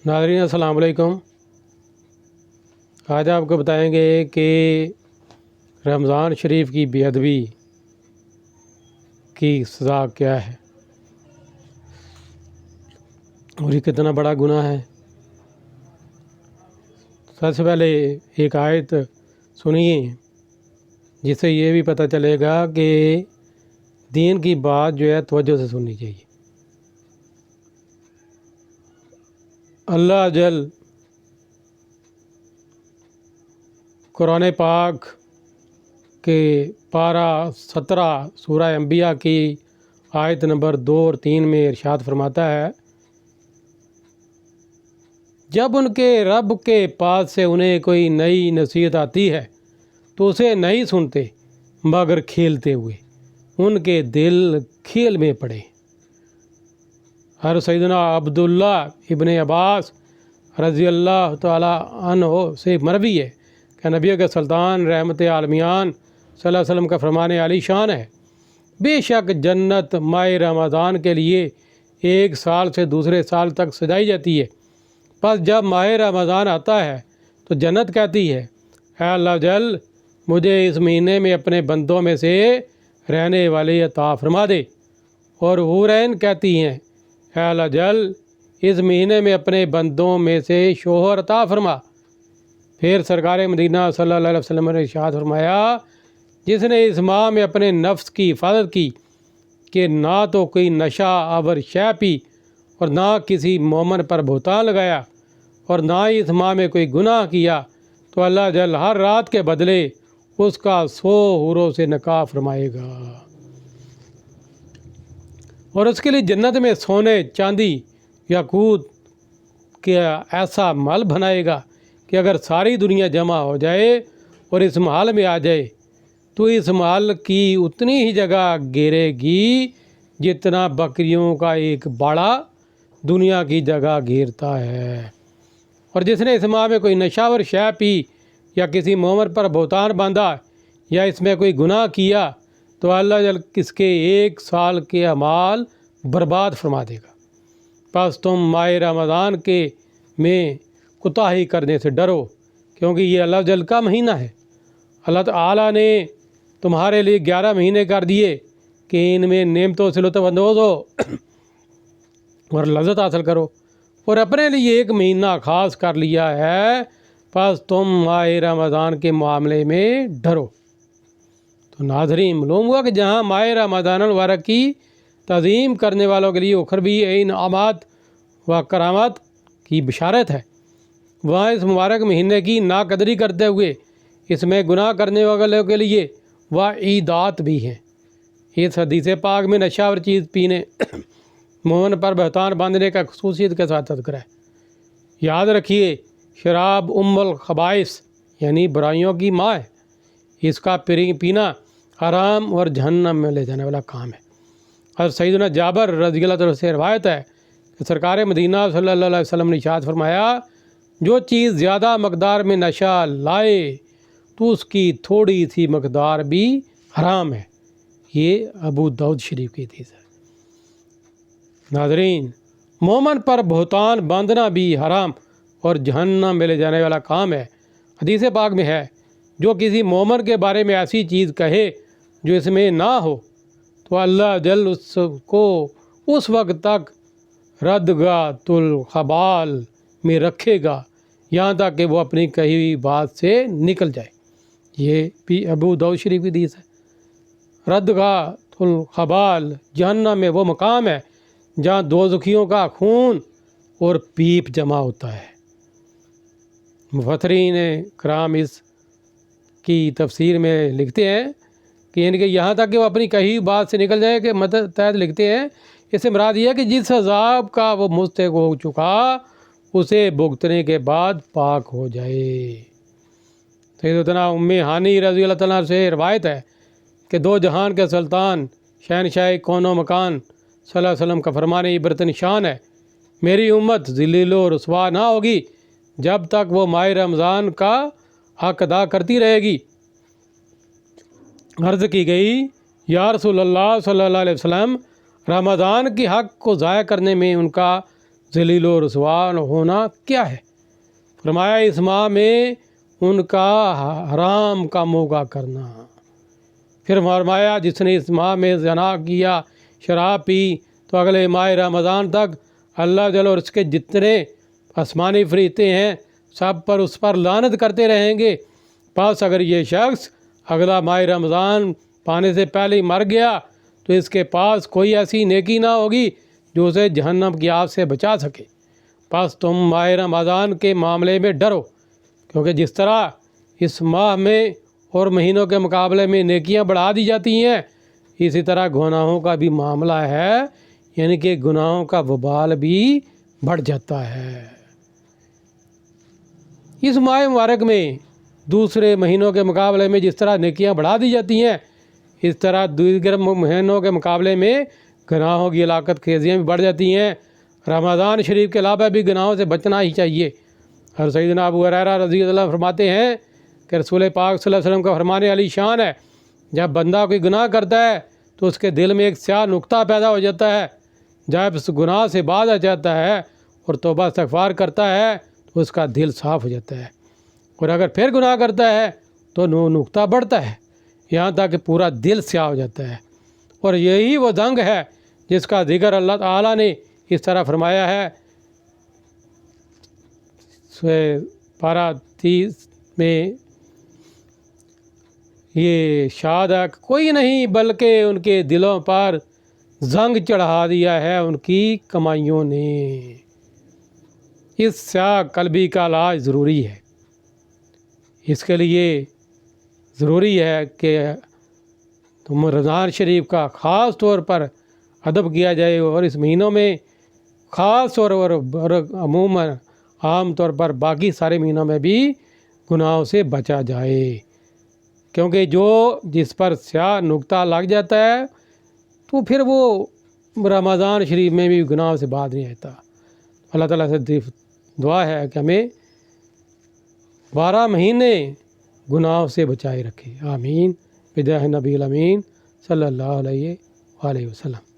ناظرین السلام علیکم۔ آج آپ کو بتائیں گے کہ رمضان شریف کی بے ادبی کی سزا کیا ہے اور یہ کتنا بڑا گناہ ہے۔ سب سے پہلے ایک آیت سنیے جس سے یہ بھی پتہ چلے گا کہ دین کی بات جو ہے توجہ سے سننی چاہیے۔ اللہ جل قرآن پاک کے پارہ 17 سورہ انبیاء کی آیت نمبر 2 اور 3 میں ارشاد فرماتا ہے، جب ان کے رب کے پاس سے انہیں کوئی نئی نصیحت آتی ہے تو اسے نہیں سنتے مگر کھیلتے ہوئے ان کے دل کھیل میں پڑے۔ سیدنا عبداللہ ابن عباس رضی اللہ تعالی عنہ سے مروی ہے کہ نبی کے سلطان رحمت عالمیان صلی اللہ علیہ وسلم کا فرمان عالی شان ہے، بے شک جنت ماہ رمضان کے لیے 1 سال سے دوسرے سال تک سجائی جاتی ہے، پس جب ماہ رمضان آتا ہے تو جنت کہتی ہے، اے اللہ جل مجھے اس مہینے میں اپنے بندوں میں سے رہنے والے عطا فرما دے، اور حورین کہتی ہیں، اے اللہ جل اس مہینے میں اپنے بندوں میں سے شوہر عطا فرما۔ پھر سرکار مدینہ صلی اللہ علیہ وسلم نے ارشاد فرمایا، جس نے اس ماہ میں اپنے نفس کی حفاظت کی کہ نہ تو کوئی نشہ آور شے پی اور نہ کسی مومن پر بہتان لگایا اور نہ ہی اس ماہ میں کوئی گناہ کیا، تو اللہ جل ہر رات کے بدلے اس کا 100 حوروں سے نکاح فرمائے گا اور اس کے لیے جنت میں سونے چاندی یاقوت کا ایسا مال بنائے گا کہ اگر ساری دنیا جمع ہو جائے اور اس محل میں آ جائے تو اس محل کی اتنی ہی جگہ گھیرے گی جتنا بکریوں کا ایک باڑا دنیا کی جگہ گھیرتا ہے۔ اور جس نے اس ماہ میں کوئی نشاور شے پی یا کسی مومن پر بہتان باندھا یا اس میں کوئی گناہ کیا تو اللہ جل اس کے 1 سال کے اعمال برباد فرما دے گا۔ پس تم ماہ رمضان کے میں کوتاہی کرنے سے ڈرو، کیونکہ یہ اللہ جل کا مہینہ ہے۔ اللہ تعالیٰ نے تمہارے لیے 11 مہینے کر دیے کہ ان میں نعمتوں سے لطف اندوز ہو اور لذت حاصل کرو، اور اپنے لیے 1 مہینہ خاص کر لیا ہے، پس تم ماہ رمضان کے معاملے میں ڈرو۔ تو ناظرین معلوم ہوا کہ جہاں ماہ رمضان المبارک کی تعظیم کرنے والوں کے لیے اخروی انعامات و کرامات کی بشارت ہے، وہاں اس مبارک مہینے کی ناقدری کرتے ہوئے اس میں گناہ کرنے والوں کے لیے وعیدات بھی ہیں۔ اس حدیث پاک میں نشہ اور چیز پینے مومن پر بہتان باندھنے کا خصوصیت کے ساتھ تذکرہ ہے۔ یاد رکھیے شراب الخبائث یعنی برائیوں کی ماں ہے، اس کا پینا حرام اور جہنم میں لے جانے والا کام ہے۔ اور سیدنا جابر رضی اللہ عنہ سے روایت ہے کہ سرکار مدینہ صلی اللہ علیہ وسلم نے ارشاد فرمایا، جو چیز زیادہ مقدار میں نشہ لائے تو اس کی تھوڑی سی مقدار بھی حرام ہے۔ یہ ابو داؤد شریف کی حدیث ہے۔ ناظرین مومن پر بہتان باندھنا بھی حرام اور جہنم میں لے جانے والا کام ہے۔ حدیث پاک میں ہے، جو کسی مومن کے بارے میں ایسی چیز کہے جو اس میں نہ ہو تو اللہ جل اس کو اس وقت تک ردغۃ الخبال میں رکھے گا یہاں تک کہ وہ اپنی کہی ہوئی بات سے نکل جائے۔ یہ بھی ابو داؤد شریف کی حدیث ہے۔ ردغۃ الخبال جہنم میں وہ مقام ہے جہاں دوزخیوں کا خون اور پیپ جمع ہوتا ہے۔ مفسرین کرام اس کی تفسیر میں لکھتے ہیں کہ یعنی کہ یہاں تک کہ وہ اپنی کہی بات سے نکل جائے کہ تحت لکھتے ہیں، اس سے مراد یہ ہے کہ جس عذاب کا وہ مستحق ہو چکا اسے بھگتنے کے بعد پاک ہو جائے۔ سیدتنا ام ہانی رضی اللہ تعالیٰ سے روایت ہے کہ 2 جہان کے سلطان شہنشاہ کون و مکان صلی اللہ علیہ وسلم کا فرمان عبرت نشان ہے، میری امت ذلیل و رسوا نہ ہوگی جب تک وہ ماہ رمضان کا حق ادا کرتی رہے گی۔ عرض کی گئی، یا رسول اللہ صلی اللہ علیہ وسلم، رمضان کی حق کو ضائع کرنے میں ان کا ذلیل و رسوا ہونا کیا ہے؟ فرمایا اس ماہ میں ان کا حرام کاموں کا کرنا۔ پھر فرمایا جس نے اس ماہ میں زنا کیا، شراب پی، تو اگلے ماہ رمضان تک اللہ جل اور اس کے جتنے آسمانی فرشتے ہیں سب پر اس پر لعنت کرتے رہیں گے۔ بس اگر یہ شخص اگلا ماہ رمضان پانے سے پہلے ہی مر گیا تو اس کے پاس کوئی ایسی نیکی نہ ہوگی جو اسے جہنم کی آگ سے بچا سکے۔ بس تم ماہ رمضان کے معاملے میں ڈرو، کیونکہ جس طرح اس ماہ میں اور مہینوں کے مقابلے میں نیکیاں بڑھا دی جاتی ہیں، اسی طرح گناہوں کا بھی معاملہ ہے، یعنی کہ گناہوں کا وبال بھی بڑھ جاتا ہے۔ اس ماہ مبارک میں دوسرے مہینوں کے مقابلے میں جس طرح نیکیاں بڑھا دی جاتی ہیں، اس طرح دیگر مہینوں کے مقابلے میں گناہوں کی ہلاکت خیزیاں بھی بڑھ جاتی ہیں۔ رمضان شریف کے علاوہ بھی گناہوں سے بچنا ہی چاہیے۔ اور سیدنا ابو ہریرہ رضی اللہ عنہ فرماتے ہیں کہ رسول پاک صلی اللہ علیہ وسلم کا فرمان علی شان ہے، جب بندہ کوئی گناہ کرتا ہے تو اس کے دل میں ایک سیاہ نقطہ پیدا ہو جاتا ہے۔ جب اس گناہ سے باز آ جاتا ہے اور توبہ استغفار کرتا ہے تو اس کا دل صاف ہو جاتا ہے، اور اگر پھر گناہ کرتا ہے تو نقطہ بڑھتا ہے یہاں تک کہ پورا دل سیاہ ہو جاتا ہے۔ اور یہی وہ زنگ ہے جس کا ذکر اللہ تعالیٰ نے اس طرح فرمایا ہے پارہ 30 میں، یہ شاد ہے کوئی نہیں بلکہ ان کے دلوں پر زنگ چڑھا دیا ہے ان کی کمائیوں نے۔ اس سیاہ قلبی کا علاج ضروری ہے۔ اس کے لیے ضروری ہے کہ رمضان شریف کا خاص طور پر ادب کیا جائے، اور اس مہینوں میں خاص طور پر عموماً عام طور پر باقی سارے مہینوں میں بھی گناہوں سے بچا جائے، کیونکہ جس پر سیاہ نقطہ لگ جاتا ہے تو پھر وہ رمضان شریف میں بھی گناہوں سے باز نہیں آتا۔ اللہ تعالیٰ سے دعا ہے کہ ہمیں 12 مہینے گناہوں سے بچائے رکھے، آمین، بجاہ نبی الامین صلی اللہ علیہ وآلہ وسلم۔